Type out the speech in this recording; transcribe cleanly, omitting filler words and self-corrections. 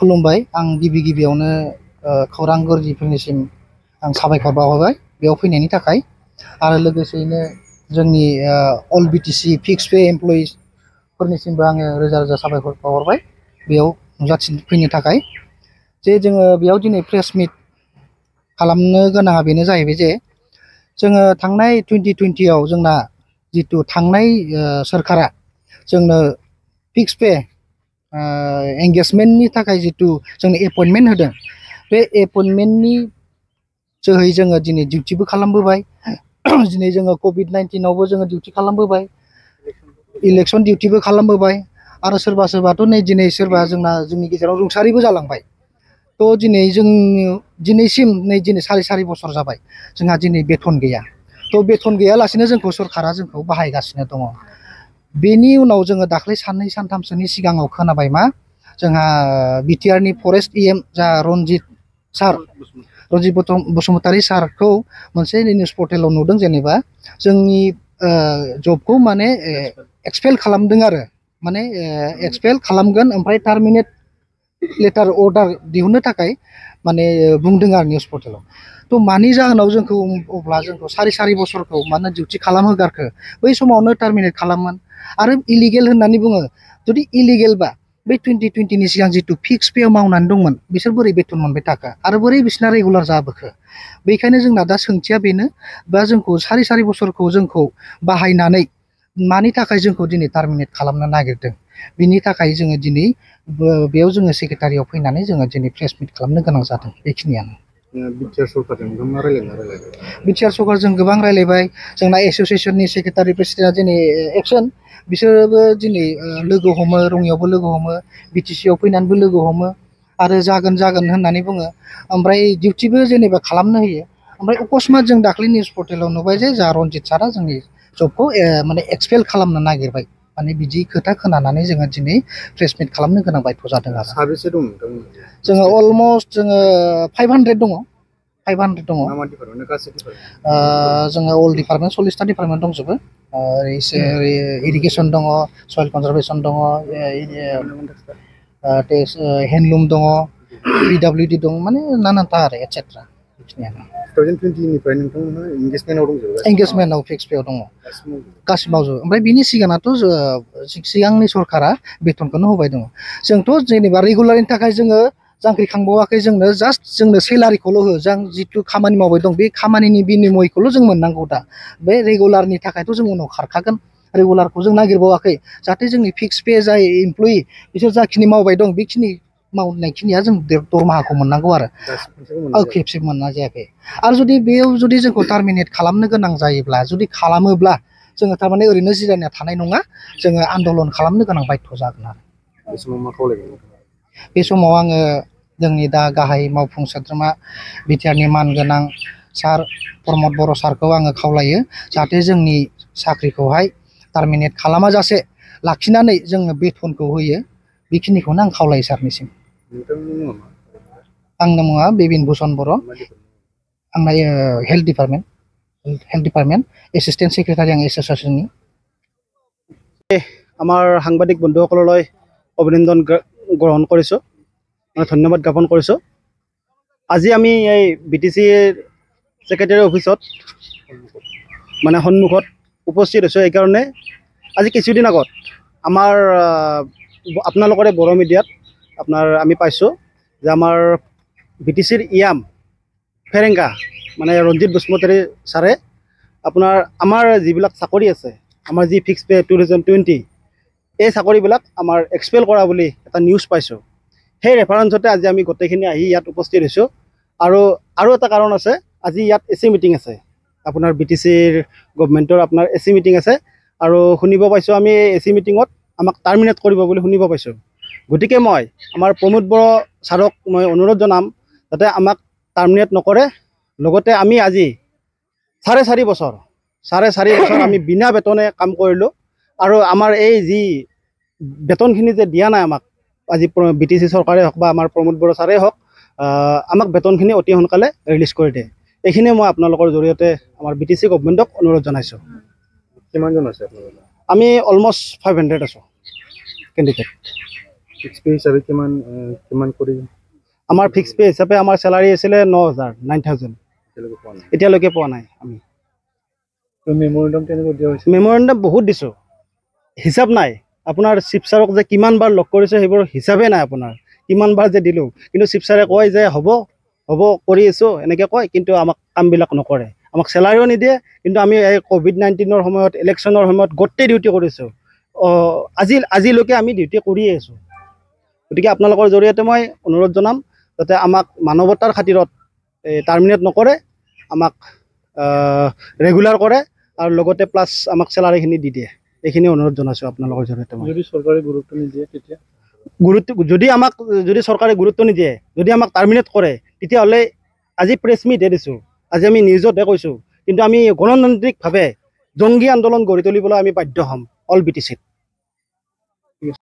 खुलुमबाय आं गिबि गिबियावनो खौरां गोरजिफोरनिसिम आं साबायखर बावहरबाय बेयाव फैनायनि थाखाय आरो लोगोसेयैनो जोंनि अल बिटिसि फिक्स पे एमप्लयिज फोरनिसिमबो आङो रोजा रोजा साबायखर बावहरबाय बेयाव नुजाथिफैनो थाखाय जे जोङो बेयाव दिनै प्रेस मिट खालामनो गोनाङा बेनो जाहैबाय जे जोङो थांनाय 2020 आव जोंना जितु थांनाय सरकारा जोंनो फिक्स पे एंगेजमेन्टनि थाखाय जितु जोंनो एपइन्टमेन्ट होदों बे एपइन्टमेन्टनि जोहै जोङो दिनै डिउटिबो खालामबोबाय दिनै जोङो COVID-19 आवबो जोङो डिउटि खालामबोबाय इलेक्शन डिउटिबो खालामबोबाय आरो सोरबा सोरबाथ' नै दिनै सोरबा जोंनि गेजेराव रुंसारिबो जालांबाय थ' दिनै जों दिनैसिम नै दिनै सारि बोसोर जाबाय जोंहा दिनै बेथन गैया थ' बेथन गैयालासेनो जोंखौ सरकारा जोंखौ बाहायगासिनो दङ बेनि उनाव जोङो दाख्लै साननै सानथामसोनि सिगाङाव खोनाबाय मा जोंहा बिटिआरनि फरेस्ट इएम जा रनजित बसुमतारी सारखौ मोनसे निउस पर्टेलाव नुदों जेनेबा जोंनि जबखौ माने एक्सपेल खालामदों आरो माने एक्सपेल खालामगोन ओमफ्राय टार्मिनेट लेटार अर्डार दिहुननो थाखाय माने बुंदों आरो निउस पर्टेलाव थ' मानि जाहोनाव जोंखौ अब्ला जोंखौ सारि बोसोरखौ मानो डिउटि खालामहोगारखो बै समावनो टार्मिनेट खालामोन आरो इलिगेल होननानै बुङो जुदि इलिगेलबा बै 2020 नि सिगां जितु फिक्स पे मावनानै दंमोन बिसोर बोरै बेथन मोनबाय थाखो आरो बोरै बिसोरना रेगुलार जाबोखो बेखायनो जोंना दा सोंथिया बेनो बा जोंखौ सारि बोसोरखौ जोंखौ बाहायनानै मानि थाखाय जोंखौ दिनै टार्मिनेट खालामनो नागिरदों बिनि थाखाय जोङो दिनै बेयाव जोङो सेक्रेटारियाव फैनानै जोङो दिनै प्रेस मिट खालामनो गोनां जादों बेखिनियानो बिटिआर सरकारजों गोबां रायलायबाय जोंना एस'सिएशननि सेक्रेटारि प्रेसिडेन्टआ दिनै एबसेन्ट बिसोरबो दिनै लोगो हमो रङियावबो लोगो हमो बिटिसिआव फैनानैबो लोगो हमो आरो जागोन होननानै बुङो ओमफ्राय डिउटिबो जेनेबा खालामनो होयो ओमफ्राय अकस्मात जों दाख्लै निउस पर्टेलाव नुबाय जे जा रनजित सारा जोंनि जबखौ माने एक्सपेल खालामनो नागिरबाय माने बिदि खोथा खोनानानै जोङो दिनै प्रेस मिट खालामनो गोनां बायथ' जादों आरो साबेसे दं जोङो अलमस्ट जोङो 500 दङ 500 दङ जोङो अल डिपार्टमेन्ट 40टा डिपार्टमेन्ट दंजोबो इरिगेसन दङ सयल कनजारभेसन दङ हेन्डलुम दङ पिडब्लिउडि दं माने नानानथा आरो एटसेट्रा बेखिनियानो 2020 निफ्राय नोंथांमोनहा एंगेजमेन्टआव फिक्स पेआव दङ गासिबो मावजोबो ओमफ्राय बिनि सिगाङाथ' सिगांनि सरकारा बेथनखौनो होबाय दङ जोंथ' जेनेबा रेगुलारनि थाखाय जोङो जांख्रिखांबावाखै जोंनो सेलारिखौल' हो जों जिथु खामानि मावबाय दं बे खामानिनि बिनिमयखौल' जों मोननांगौ दा बे रेगुलारनि थाखायथ' जों उनाव खारखागोन रेगुलारखौ जों नागिरबावाखै जाहाथे जोंनि फिक्स पे जाय इमप्लयि बिसोर जाखिनि मावबाय दं बेखिनि मावनायखिनिया जों दरमाहाखौ मोननांगौ आरो खेबसे मोननाय जायाखै आरो जुदि बेयाव जुदि जोंखौ टार्मिनेट खालामनो गोनां जायोब्ला जुदि खालामोब्ला जोङो थारमाने ओरैनो जिरायना थानाय नङा जोङो आन्दलन खालामनो गोनां बायथ' जागोन आरो बे समाव आङो जोंनि दा गाहाय मावफुं सोद्रोमा बिटिआरनि मानगोनां सार प्रमद बर' सारखौ आङो खावलायो जाहाथे जोंनि साख्रिखौहाय टार्मिनेट खालामाजासे लाखिनानै जोंनो बेथनखौ होयो बेखिनिखौनो आं खावलायो सारनिसिम आंनि मुङा बिबिन भुषन बर' आंना हेल्थ डिपार्टमेन्ट एसिस्टेन्ट सेक्रेटारि आं एस'सिएशननि আমাৰ সাংবাদিক বন্ধুসকললৈ অভিনন্দন গ্ৰহণ কৰিছোঁ মানে ধন্যবাদ জ্ঞাপন কৰিছোঁ আজি আমি এই বিটিচিৰ সেক্ৰেটাৰী অফিসত মানে সন্মুখত উপস্থিত হৈছোঁ এইকাৰণে আজি কিছুদিন আগত আমাৰ আপোনালোকৰে বড়ো মিডিয়াত আমি পাইছোঁ যে আমাৰ বিটিচিৰ ইয়াম ফেৰেংগা মানে ৰঞ্জিত বসুমতাৰী ছাৰে আমাৰ যিবিলাক চাকৰি আছে আমাৰ যি ফিক্স পে 2020 এই চাকৰিবিলাক আমাৰ এক্সপেল কৰা বুলি এটা নিউজ পাইছোঁ সেই ৰেফাৰেঞ্চতে আজি আমি গোটেইখিনি আহি ইয়াত উপস্থিত হৈছোঁ আৰু এটা কাৰণ আছে আজি ইয়াত এচি মিটিং আছে আপোনাৰ বিটিচিৰ গভৰ্ণমেণ্টৰ আপোনাৰ এচি মিটিং আছে আৰু শুনিব পাইছোঁ আমি এচি মিটিঙত আমাক টাৰ্মিনেট কৰিব বুলি শুনিব পাইছোঁ গতিকে মই আমাৰ প্ৰমোদ বড়ো ছাৰক মই অনুৰোধ জনাম যাতে আমাক টাৰ্মিনেট নকৰে লগতে আমি আজি চাৰি বছৰ আমি বিনা বেতনে কাম কৰিলোঁ আৰু আমাৰ এই যি বেতনখিনি যে দিয়া নাই আমাক আজি বিটিচি চৰকাৰে হওক বা আমাৰ প্ৰমোদ বড়ো ছাৰেই হওক আমাক বেতনখিনি অতি সোনকালে ৰিলিজ কৰি দিয়ে এইখিনিয়ে মই আপোনালোকৰ জৰিয়তে আমাৰ বিটিচি গভৰ্ণমেণ্টক অনুৰোধ জনাইছোঁ কিমানজন আছে আপোনালোকৰ আমি অলমষ্ট 500 আছোঁ কেণ্ডিডেট। ফিক্স পে হিচাপে কিমান কৰি আমাৰ ফিক্স পে হিচাপে আমাৰ চেলাৰী আছিলে 9,000 9,000 এতিয়ালৈকে পোৱা নাই আমি। মেমৰেণ্ডাম তেনেকৈ দিয়া হৈছে? মেমৰেণ্ডাম বহুত দিছোঁ, হিচাপ নাই আপোনাৰ। চিফ ছাৰক যে কিমান বাৰ লগ কৰিছোঁ সেইবোৰ হিচাপে নাই আপোনাৰ, কিমান বাৰ যে দিলোঁ। কিন্তু চিফ ছাৰে কয় যে হ'ব হ'ব কৰি আছোঁ এনেকৈ কয়, কিন্তু আমাক কামবিলাক নকৰে, আমাক চেলাৰিও নিদিয়ে। কিন্তু আমি এই COVID-19 সময়ত, ইলেকশ্যনৰ সময়ত গোটেই ডিউটি কৰিছোঁ। আজিলৈকে আমি ডিউটি কৰিয়ে আছোঁ। গতিকে আপোনালোকৰ জৰিয়তে মই অনুৰোধ জনাম যাতে আমাক মানৱতাৰ খাতিৰত টাৰ্মিনেট নকৰে, আমাক ৰেগুলাৰ কৰে আৰু লগতে প্লাছ আমাক চেলাৰিখিনি দি দিয়ে। এইখিনি অনুৰোধ জনাইছোঁ আপোনালোকৰ জৰিয়তে। যদি চৰকাৰে গুৰুত্ব নিদিয়ে তেতিয়া যদি চৰকাৰে গুৰুত্ব নিদিয়ে, যদি আমাক টাৰ্মিনেট কৰে, তেতিয়াহ'লে আজি প্ৰেছ মিটহে দিছোঁ, আজি আমি নিউজতহে কৈছোঁ, কিন্তু আমি গণতান্ত্ৰিকভাৱে জংগী আন্দোলন গঢ়ি তুলিবলৈ আমি বাধ্য হ'ম অল BTC-ত।